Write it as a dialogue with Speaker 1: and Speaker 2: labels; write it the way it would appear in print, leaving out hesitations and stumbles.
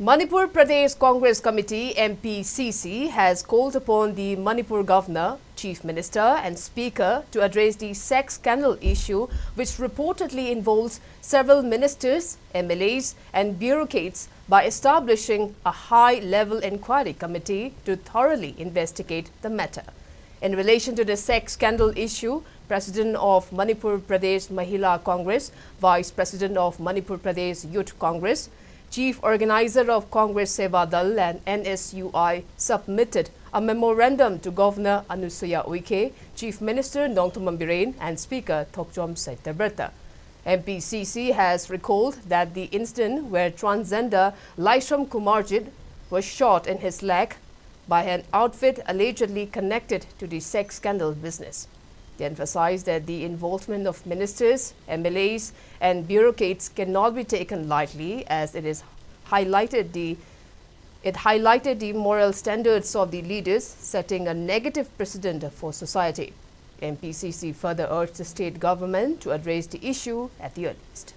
Speaker 1: Manipur Pradesh Congress Committee (Mppc) has called upon the Manipur Governor, Chief Minister and Speaker to address the sex scandal issue which reportedly involves several ministers, MLAs and bureaucrats by establishing a high-level inquiry committee to thoroughly investigate the matter. In relation to the sex scandal issue, President of Manipur Pradesh Mahila Congress, Vice President of Manipur Pradesh Youth Congress, Chief Organizer of Congress Seva Dal and NSUI submitted a memorandum to Governor Anusuya Uike, Chief Minister Nongthombam Birane and Speaker Thokchom Saityabrata. Mppc has recalled that the incident where transgender Laisham Kumarjit was shot in his leg by an outfit allegedly connected to the sex scandal business. They emphasized that the involvement of ministers, MLAs and bureaucrats cannot be taken lightly as it highlighted the moral standards of the leaders, setting a negative precedent for society. Mppc further urged the state government to address the issue at the earliest.